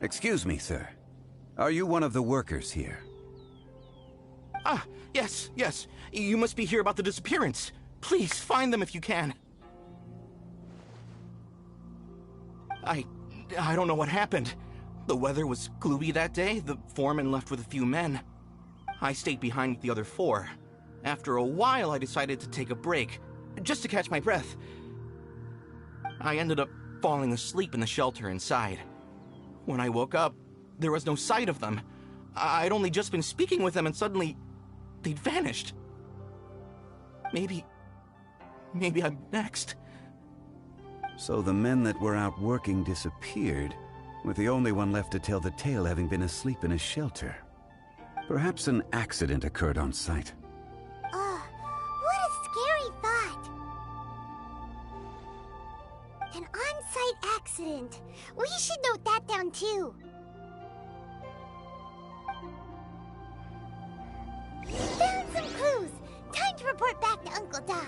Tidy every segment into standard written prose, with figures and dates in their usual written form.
Excuse me, sir. Are you one of the workers here? Ah, yes. You must be here about the disappearance. Please, find them if you can. I don't know what happened. The weather was gloomy that day. The foreman left with a few men. I stayed behind with the other 4. After a while, I decided to take a break, just to catch my breath. I ended up falling asleep in the shelter inside. When I woke up, there was no sight of them. I'd only just been speaking with them and suddenly, they'd vanished. Maybe I'm next. So the men that were out working disappeared, with the only one left to tell the tale having been asleep in a shelter. Perhaps an accident occurred on site. What a scary thought. An on-site accident. We should note that down too. Found some clues. Time to report back to Uncle Dai.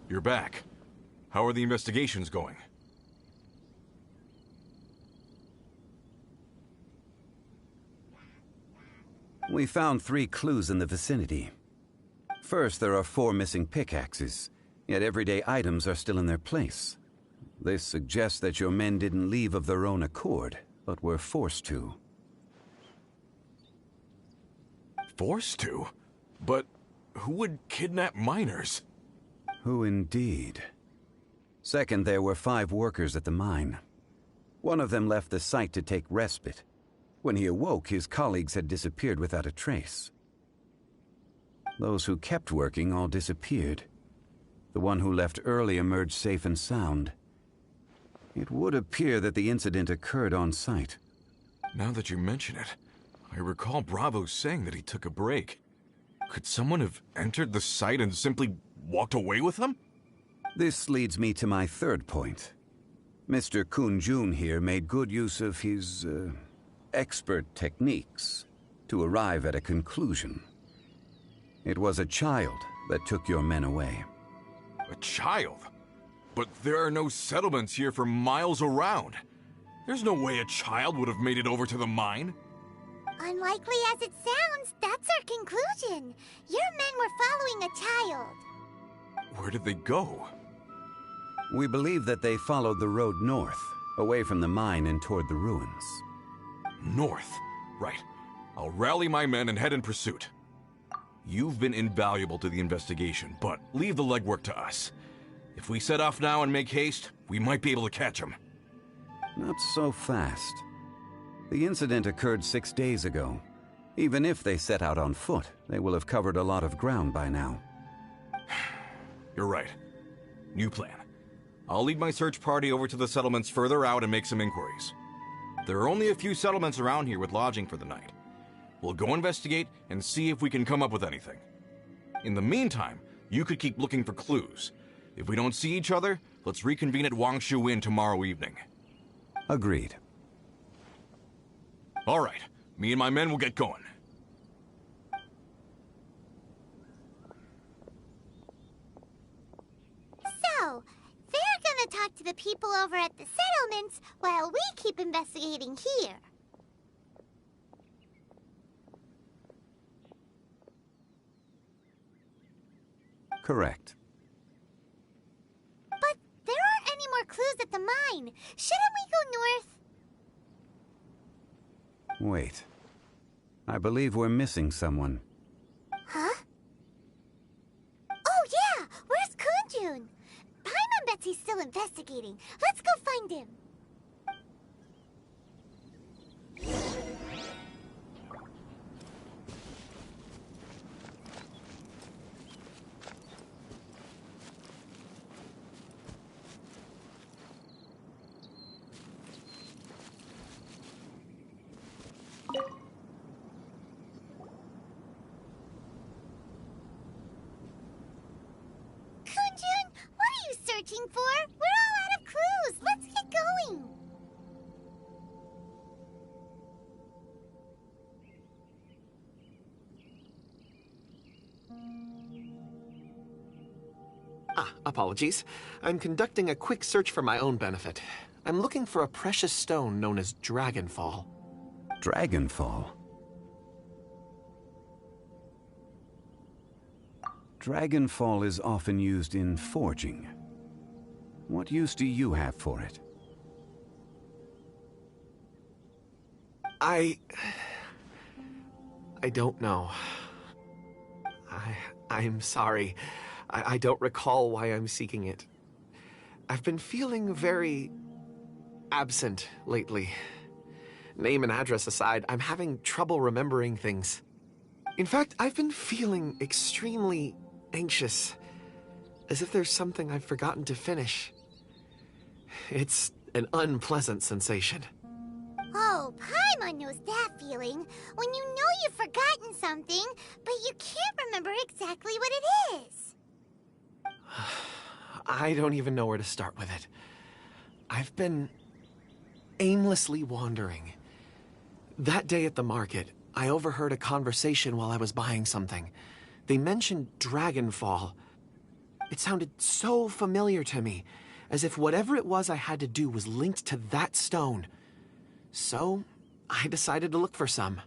You're back. How are the investigations going? We found 3 clues in the vicinity. First, there are 4 missing pickaxes, yet everyday items are still in their place. This suggests that your men didn't leave of their own accord, but were forced to. Forced to? But who would kidnap miners? Who indeed? Second, there were 5 workers at the mine. One of them left the site to take respite. When he awoke, his colleagues had disappeared without a trace. Those who kept working all disappeared. The one who left early emerged safe and sound. It would appear that the incident occurred on site. Now that you mention it, I recall Bravo saying that he took a break. Could someone have entered the site and simply walked away with him? This leads me to my third point. Mr. Kun-jun here made good use of his, expert techniques to arrive at a conclusion. It was a child that took your men away. A child? But there are no settlements here for miles around. There's no way a child would have made it over to the mine. Unlikely as it sounds, that's our conclusion. Your men were following a child. Where did they go? We believe that they followed the road north, away from the mine and toward the ruins. North? Right. I'll rally my men and head in pursuit. You've been invaluable to the investigation, but leave the legwork to us. If we set off now and make haste, we might be able to catch them. Not so fast. The incident occurred 6 days ago. Even if they set out on foot, they will have covered a lot of ground by now. You're right. New plan. I'll lead my search party over to the settlements further out and make some inquiries. There are only a few settlements around here with lodging for the night. We'll go investigate and see if we can come up with anything. In the meantime, you could keep looking for clues. If we don't see each other, let's reconvene at Wangshu Inn tomorrow evening. Agreed. All right. Me and my men will get going. So, they're gonna talk to the people over at the settlements while we keep investigating here. Correct. But there aren't any more clues at the mine. Shouldn't we go north? Wait. I believe we're missing someone. Huh? Oh yeah! Where's Kunjun? Paimon bets he's still investigating. Let's go find him. Kunjun, what are you searching for? We're all out of clues. Let's get going. Apologies. I'm conducting a quick search for my own benefit. I'm looking for a precious stone known as Dragonfall. Dragonfall? Dragonfall is often used in forging. What use do you have for it? I don't know. I'm sorry. I don't recall why I'm seeking it. I've been feeling very absent lately. Name and address aside, I'm having trouble remembering things. In fact, I've been feeling extremely anxious, as if there's something I've forgotten to finish. It's an unpleasant sensation. Oh, Paimon knows that feeling. When you know you've forgotten something, but you can't remember exactly what it is. I don't even know where to start with it. I've been aimlessly wandering. That day at the market, I overheard a conversation while I was buying something. They mentioned Dragonfall. It sounded so familiar to me, as if whatever it was I had to do was linked to that stone. So, I decided to look for some.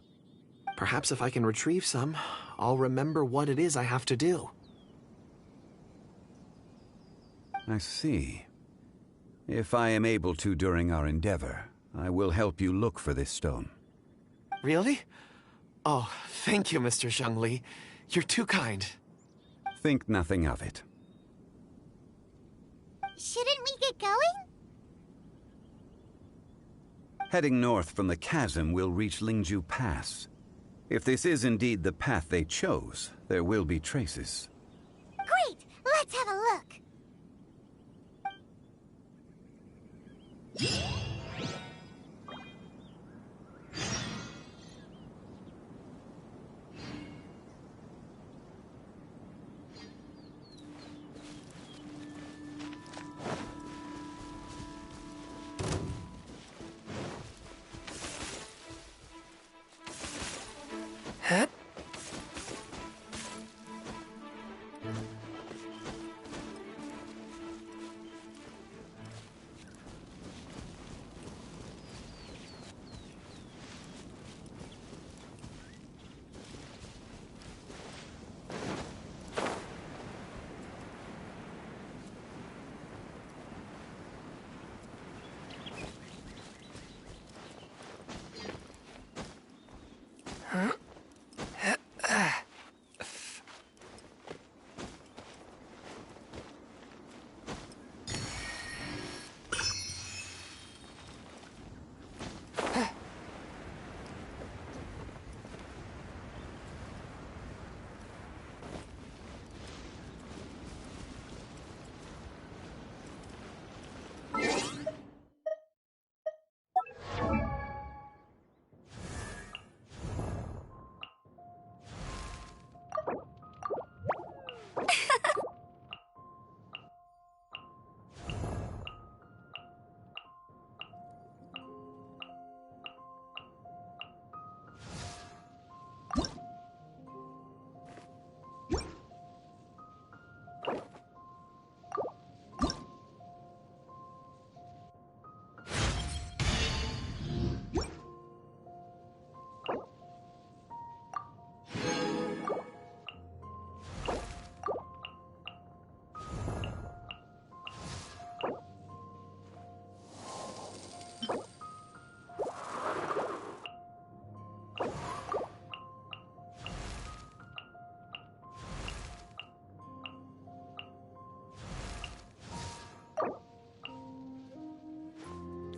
Perhaps if I can retrieve some, I'll remember what it is I have to do. I see. If I am able to during our endeavor, I will help you look for this stone. Really? Oh, thank you, Mr. Zhongli. You're too kind. Think nothing of it. Shouldn't we get going? Heading north from the chasm, we'll reach Lingju Pass. If this is indeed the path they chose, there will be traces. Great! Let's have a look.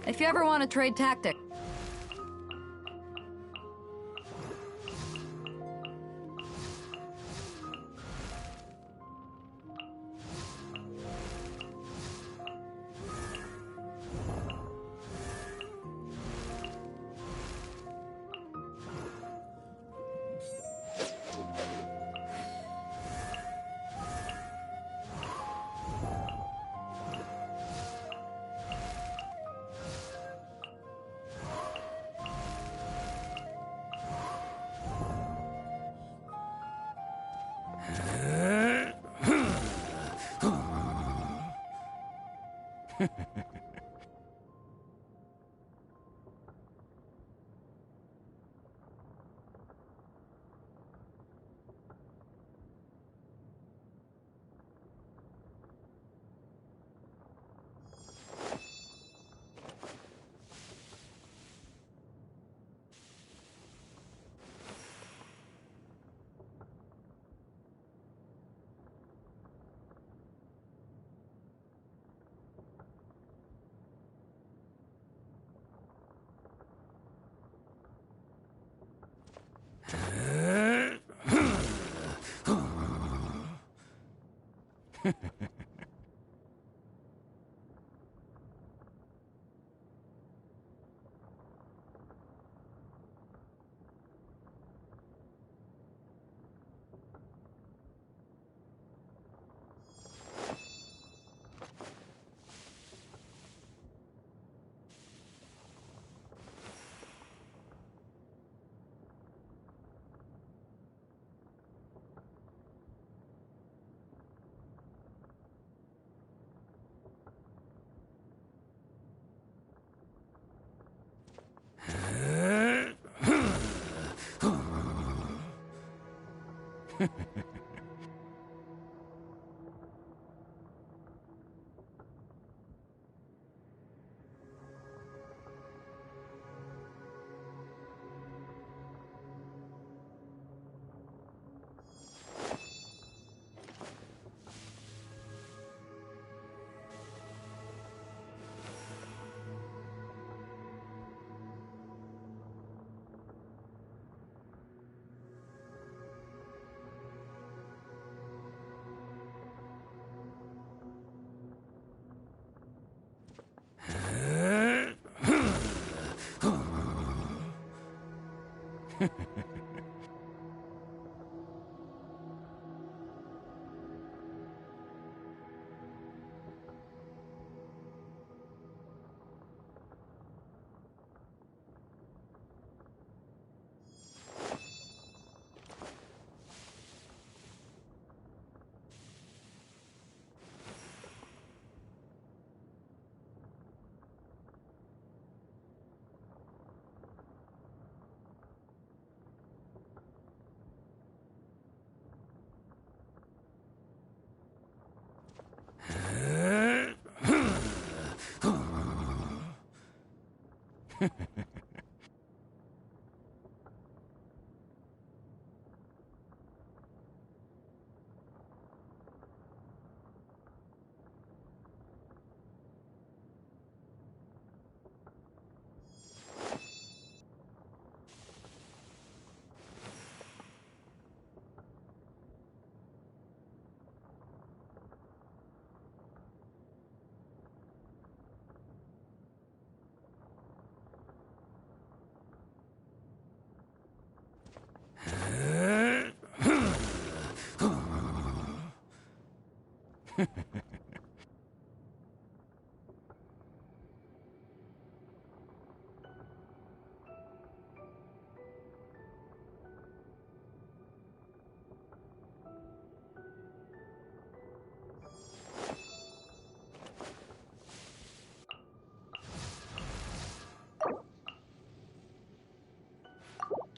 If you ever want to trade tactics.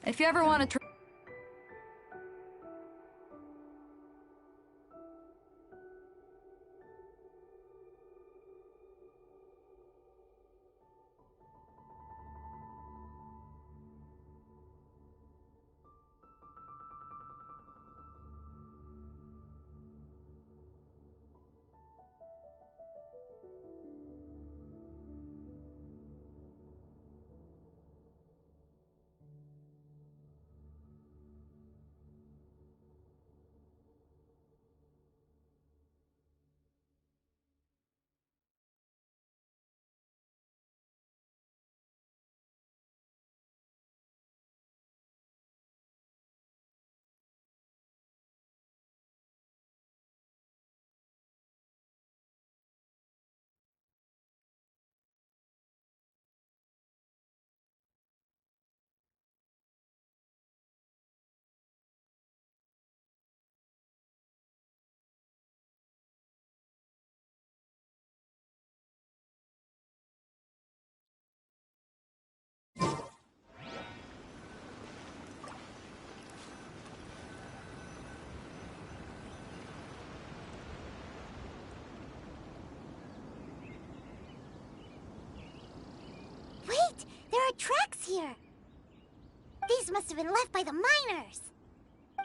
If you ever want to try... are tracks here. These must have been left by the miners.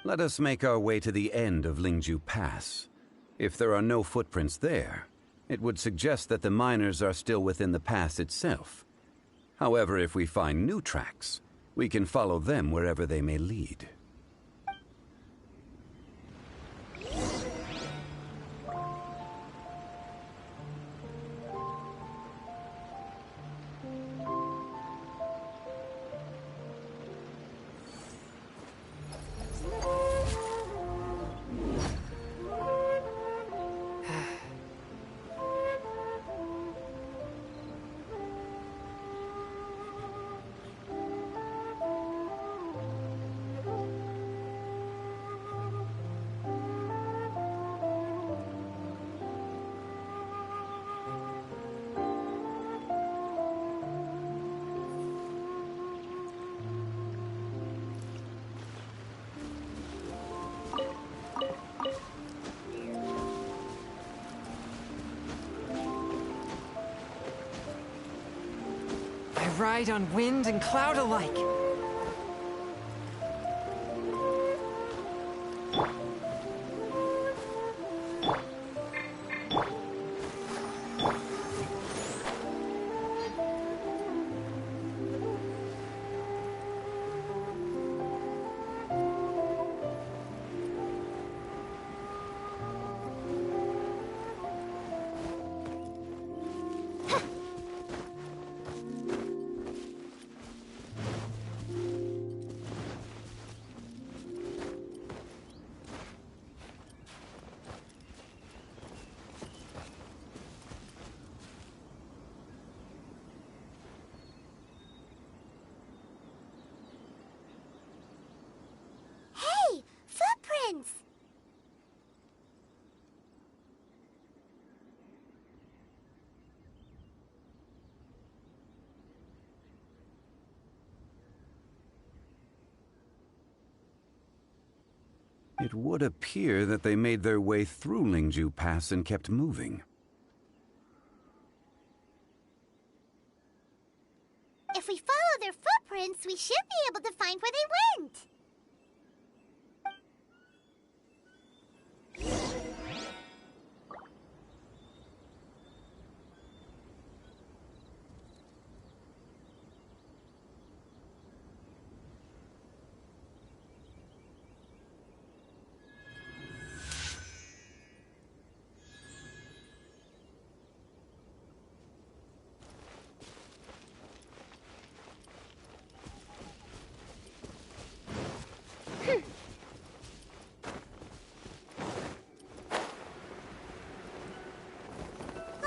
Let us make our way to the end of Lingju Pass. If there are no footprints there, it would suggest that the miners are still within the pass itself. However, if we find new tracks, we can follow them wherever they may lead. I ride on wind and cloud alike. Hey, footprints! It would appear that they made their way through Lingju Pass and kept moving. If we follow their footprints, we should be able to find where they went.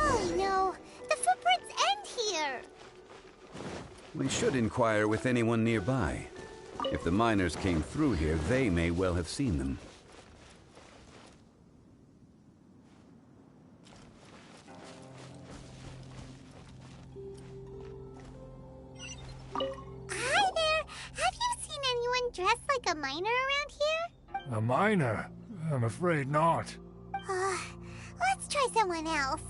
Oh no, the footprints end here. We should inquire with anyone nearby. If the miners came through here, they may well have seen them. Hi there, have you seen anyone dressed like a miner around here? A miner? I'm afraid not. Let's try someone else.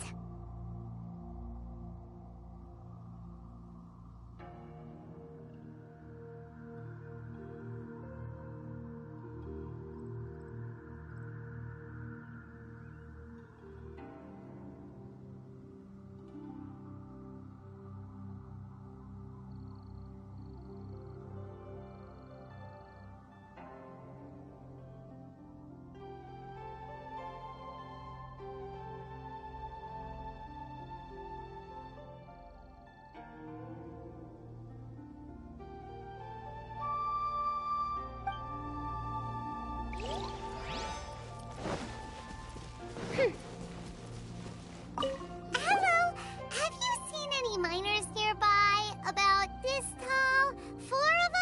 Hello, have you seen any miners nearby? About this tall? 4 of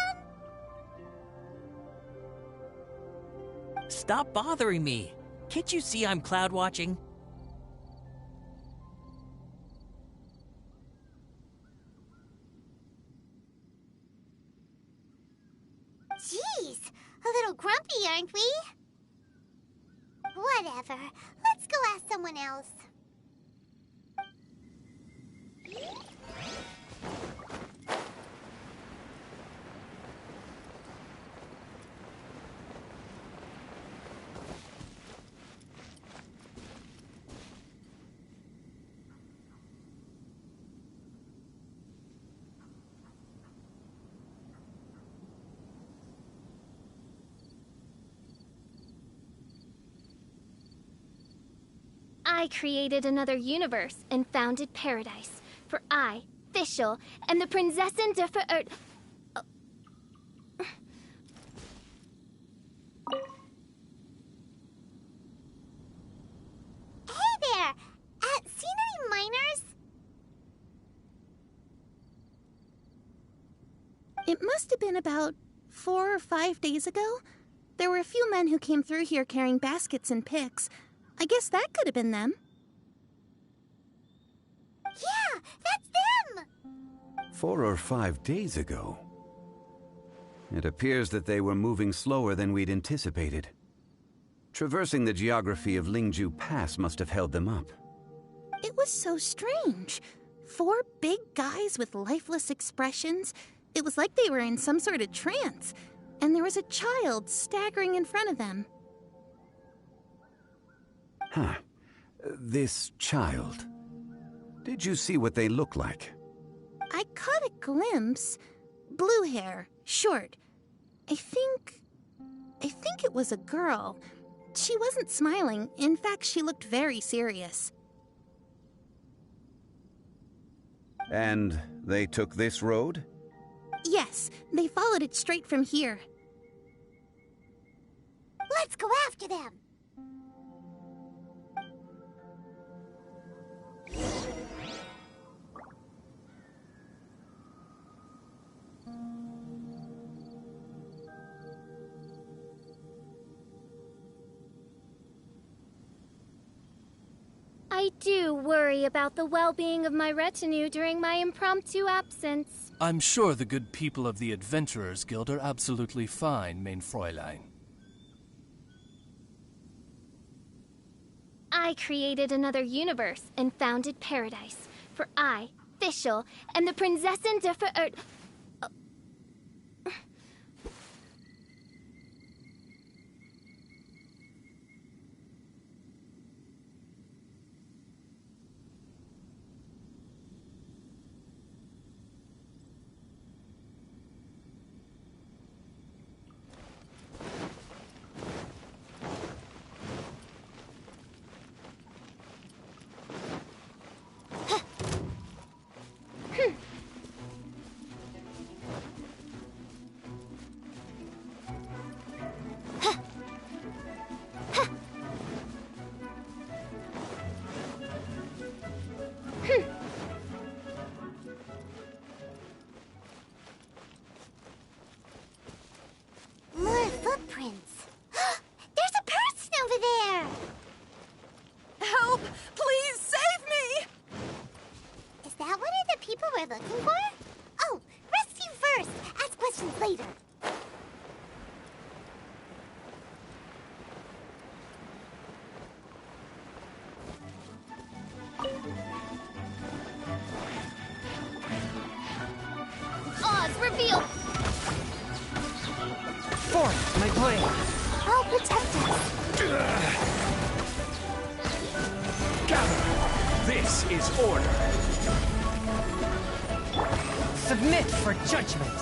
them? Stop bothering me. Can't you see I'm cloud watching? Jeez, a little grumpy, aren't we? Whatever. Let's go ask someone else. I created another universe and founded paradise. For I, Fischl, am the Prinzessin der Verirrt... Hey there! Seen any miners? It must have been about 4 or 5 days ago. There were a few men who came through here carrying baskets and picks. I guess that could have been them. Yeah, that's them! 4 or 5 days ago. It appears that they were moving slower than we'd anticipated. Traversing the geography of Lingju Pass must have held them up. It was so strange. 4 big guys with lifeless expressions. It was like they were in some sort of trance. And there was a child staggering in front of them. Huh. This child. Did you see what they look like? I caught a glimpse. Blue hair, short. I think it was a girl. She wasn't smiling. In fact, she looked very serious. And they took this road? Yes, they followed it straight from here. Let's go after them! I do worry about the well-being of my retinue during my impromptu absence. I'm sure the good people of the Adventurers Guild are absolutely fine, mein Fräulein. I created another universe and founded paradise. For I, Fischl, am the Prinzessin der Verirrt... More footprints. There's a person over there! Help! Please save me! Is that one of the people we're looking for? Oh, rescue first! Ask questions later. Oz, reveal! Forth, my blade! I'll protect us. Gather! This is order! Submit for judgment!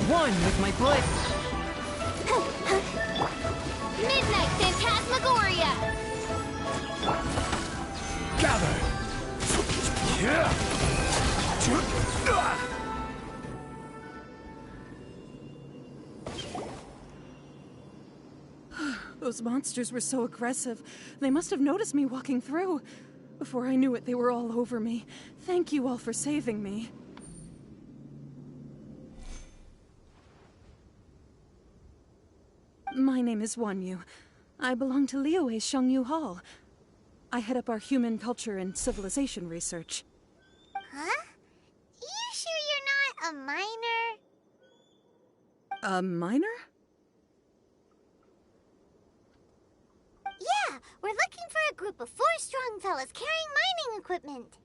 One with my blade! Midnight Phantasmagoria! Gather! Those monsters were so aggressive. They must have noticed me walking through. Before I knew it, they were all over me. Thank you all for saving me. My name is Wanyu. I belong to Liyue's Shengyu Hall. I head up our human culture and civilization research. Huh? You sure you're not a miner? A miner? Yeah, we're looking for a group of 4 strong fellas carrying mining equipment.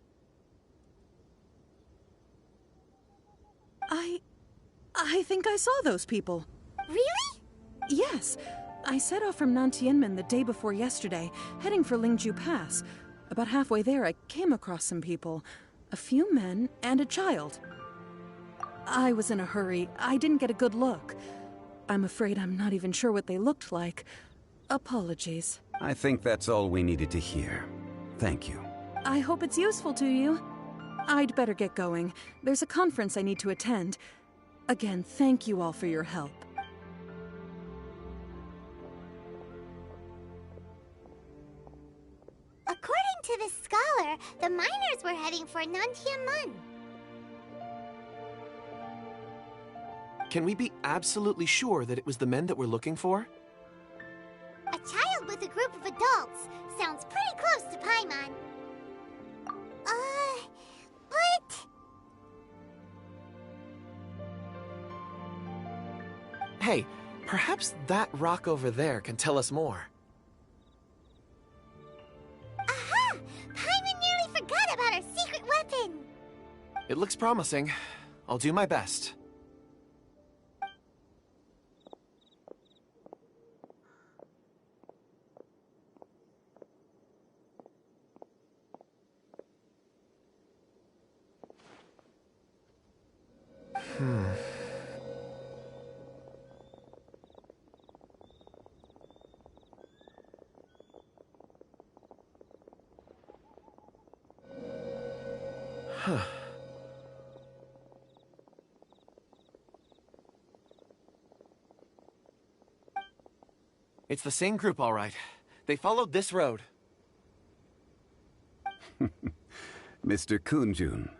I think I saw those people. Really? Yes. I set off from Nantianmen the day before yesterday, heading for Lingju Pass. About halfway there, I came across some people. A few men and a child. I was in a hurry. I didn't get a good look. I'm afraid I'm not even sure what they looked like. Apologies. I think that's all we needed to hear. Thank you. I hope it's useful to you. I'd better get going. There's a conference I need to attend. Again, thank you all for your help. According to the scholar, the miners were heading for Nantiamun. Can we be absolutely sure that it was the men that we're looking for? A child with a group of adults sounds pretty close to Paimon. But... Hey, perhaps that rock over there can tell us more. Aha! Paimon nearly forgot about our secret weapon! It looks promising. I'll do my best. It's the same group, all right. They followed this road. Mr. Kunjun,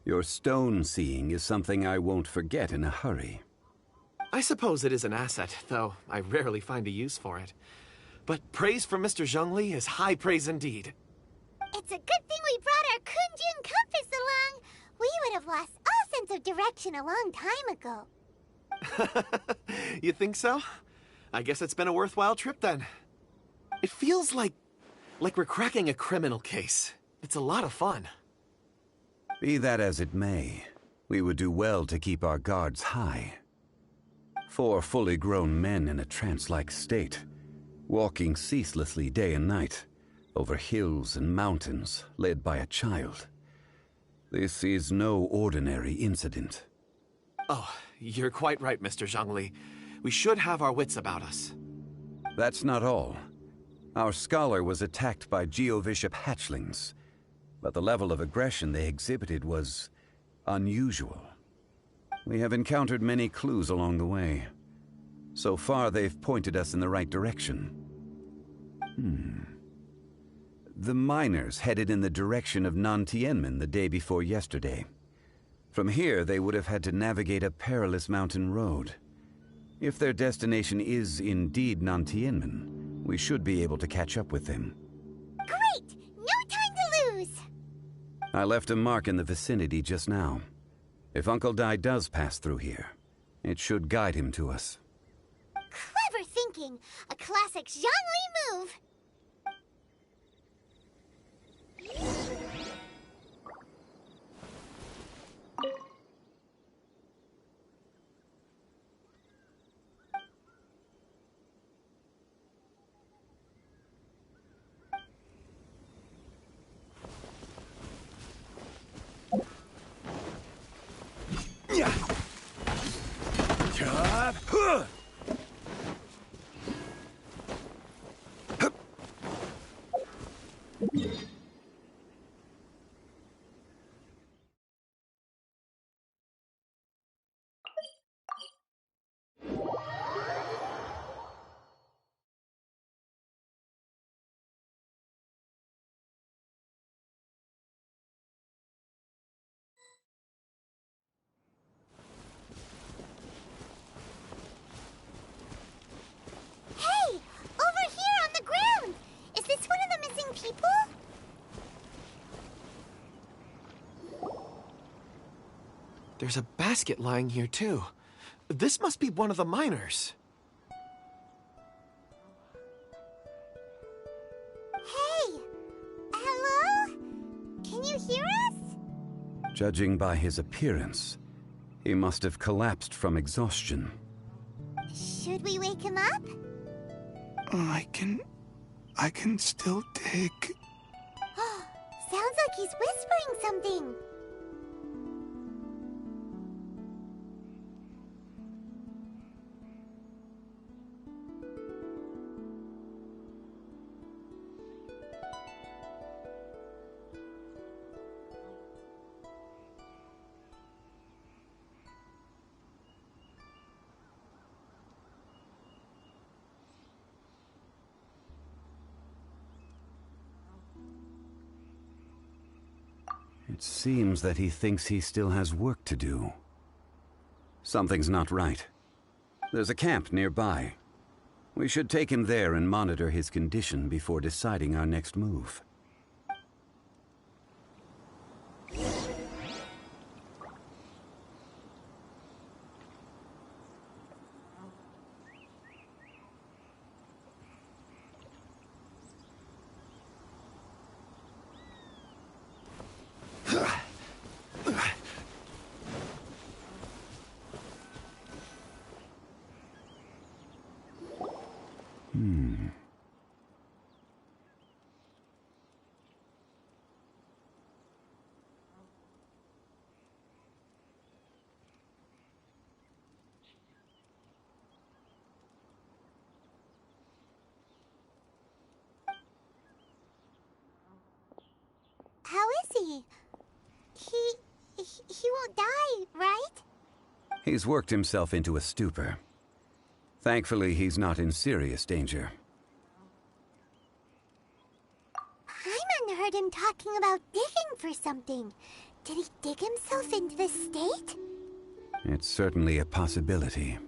your stone seeing is something I won't forget in a hurry. I suppose it is an asset, though I rarely find a use for it. But praise from Mr. Zhongli is high praise indeed. It's a good thing we brought our Kunjun compass along. We would have lost all sense of direction a long time ago. You think so? I guess it's been a worthwhile trip then. It feels like we're cracking a criminal case. It's a lot of fun. Be that as it may, we would do well to keep our guards high. 4 fully grown men in a trance-like state, walking ceaselessly day and night, over hills and mountains, led by a child. This is no ordinary incident. Oh, you're quite right, Mr. Zhongli. We should have our wits about us. That's not all. Our scholar was attacked by Geovishap hatchlings, but the level of aggression they exhibited was unusual. We have encountered many clues along the way. So far, they've pointed us in the right direction. The miners headed in the direction of Nantianmen the day before yesterday. From here, they would have had to navigate a perilous mountain road. If their destination is indeed Nantianmen, we should be able to catch up with them. Great! No time to lose! I left a mark in the vicinity just now. If Uncle Dai does pass through here, it should guide him to us. Clever thinking! A classic Zhongli move! Hey! Over here on the ground! Is this one of the missing people? There's a basket lying here, too. This must be one of the miners. Hey! Hello? Can you hear us? Judging by his appearance, he must have collapsed from exhaustion. Should we wake him up? I can still dig. Sounds like he's whispering something. It seems that he thinks he still has work to do. Something's not right. There's a camp nearby. We should take him there and monitor his condition before deciding our next move. How is he? He won't die, right? He's worked himself into a stupor. Thankfully, he's not in serious danger. Paimon heard him talking about digging for something. Did he dig himself into this state? It's certainly a possibility.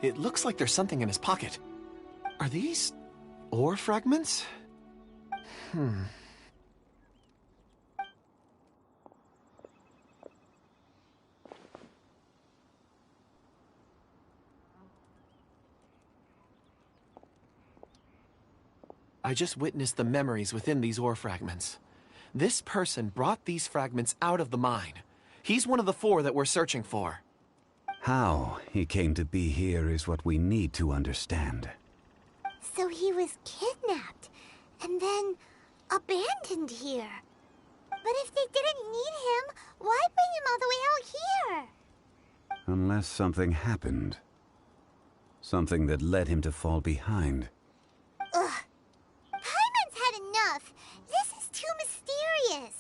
It looks like there's something in his pocket. Are these ore fragments? I just witnessed the memories within these ore fragments. This person brought these fragments out of the mine. He's one of the 4 that we're searching for. How he came to be here is what we need to understand. So he was kidnapped, and then abandoned here. But if they didn't need him, why bring him all the way out here? Unless something happened. Something that led him to fall behind. Ugh. Paimon's had enough. This is too mysterious.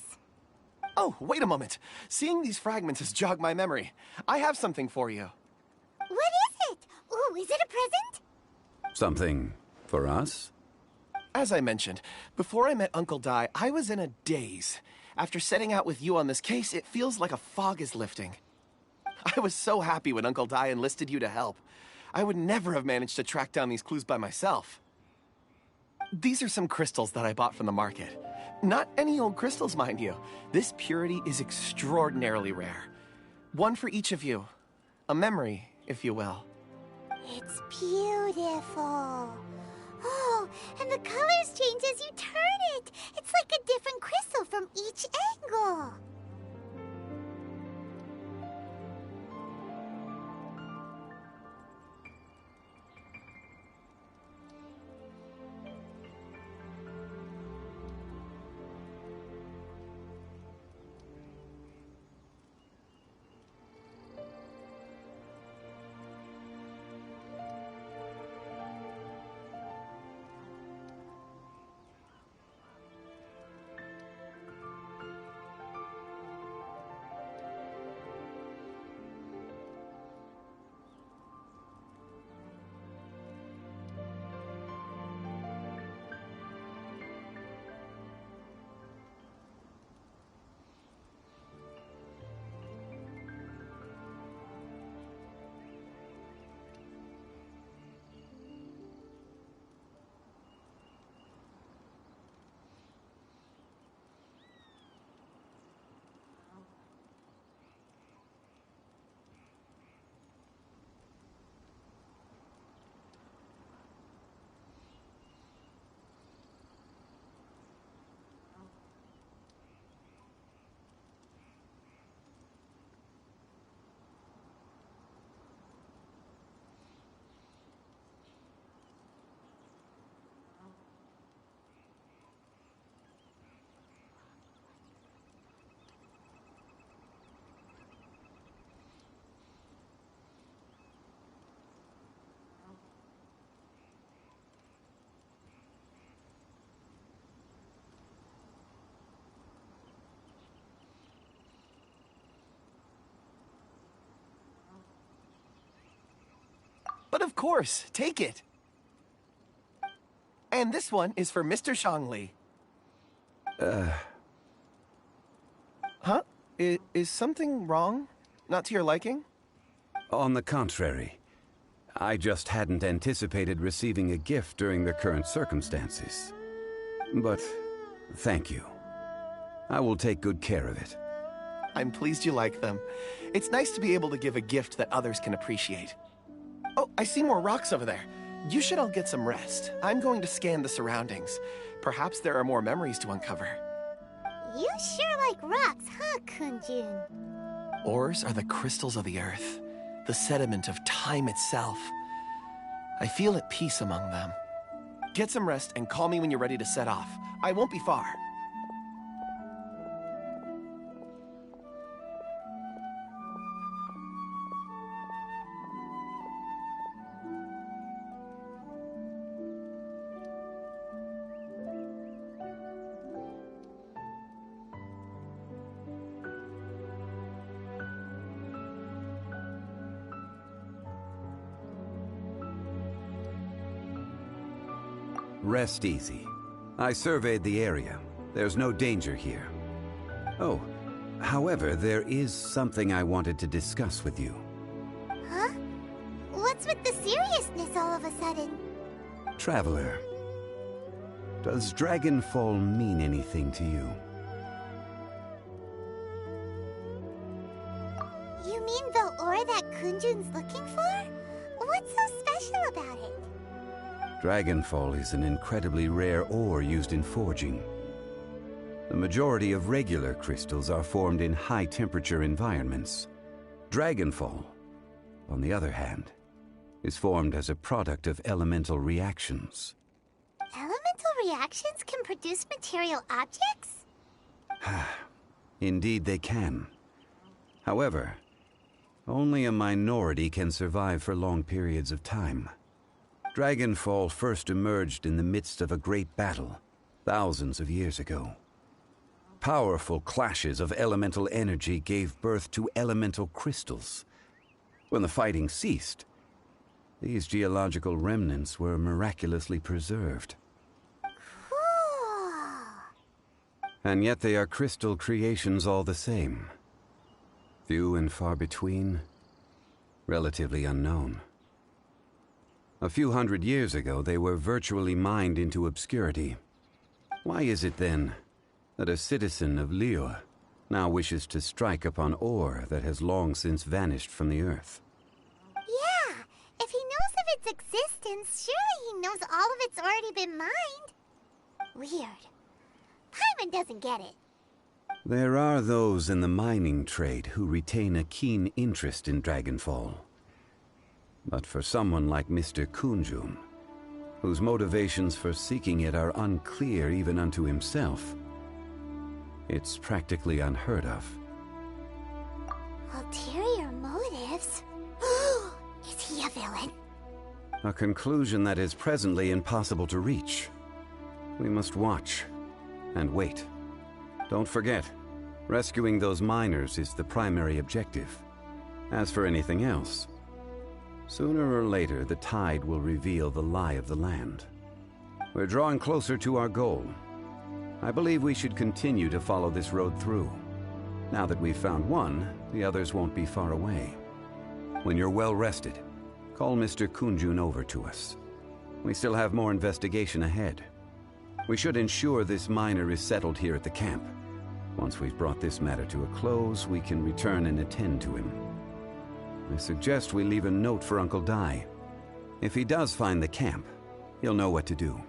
Oh, wait a moment. Seeing these fragments has jogged my memory. I have something for you. What is it? Ooh, is it a present? Something for us? As I mentioned, before I met Uncle Dai, I was in a daze. After setting out with you on this case, it feels like a fog is lifting. I was so happy when Uncle Dai enlisted you to help. I would never have managed to track down these clues by myself. These are some crystals that I bought from the market. Not any old crystals, mind you. This purity is extraordinarily rare. One for each of you. A memory, if you will. It's beautiful. Oh, and the colors change as you turn it. It's like a different crystal from each angle. But of course, take it. And this one is for Mr. Zhongli. Huh? Is something wrong? Not to your liking? On the contrary. I just hadn't anticipated receiving a gift during the current circumstances. But thank you. I will take good care of it. I'm pleased you like them. It's nice to be able to give a gift that others can appreciate. Oh, I see more rocks over there. You should all get some rest. I'm going to scan the surroundings. Perhaps there are more memories to uncover. You sure like rocks, huh, Kunjun? Ores are the crystals of the earth, the sediment of time itself. I feel at peace among them. Get some rest and call me when you're ready to set off. I won't be far. Rest easy. I surveyed the area. There's no danger here. Oh, however, there is something I wanted to discuss with you. Huh? What's with the seriousness all of a sudden? Traveler, does Dragonfall mean anything to you? You mean the ore that Kunjun's looking for? What's so special about it? Dragonfall is an incredibly rare ore used in forging. The majority of regular crystals are formed in high-temperature environments. Dragonfall, on the other hand, is formed as a product of elemental reactions. Elemental reactions can produce material objects? Indeed they can. However, only a minority can survive for long periods of time. Dragonfall first emerged in the midst of a great battle, thousands of years ago. Powerful clashes of elemental energy gave birth to elemental crystals. When the fighting ceased, these geological remnants were miraculously preserved. Cool. And yet they are crystal creations all the same. Few and far between, relatively unknown. A few hundred years ago, they were virtually mined into obscurity. Why is it, then, that a citizen of Liyue now wishes to strike upon ore that has long since vanished from the earth? Yeah, if he knows of its existence, surely he knows all of it's already been mined. Weird. Paimon doesn't get it. There are those in the mining trade who retain a keen interest in Dragonfall. But for someone like Mr. Kunjun, whose motivations for seeking it are unclear even unto himself, it's practically unheard of. Ulterior motives? Is he a villain? A conclusion that is presently impossible to reach. We must watch and wait. Don't forget, rescuing those miners is the primary objective. As for anything else, sooner or later, the tide will reveal the lie of the land. We're drawing closer to our goal. I believe we should continue to follow this road through. Now that we've found one, the others won't be far away. When you're well rested, call Mr. Kunjun over to us. We still have more investigation ahead. We should ensure this miner is settled here at the camp. Once we've brought this matter to a close, we can return and attend to him. I suggest we leave a note for Uncle Dai. If he does find the camp, he'll know what to do.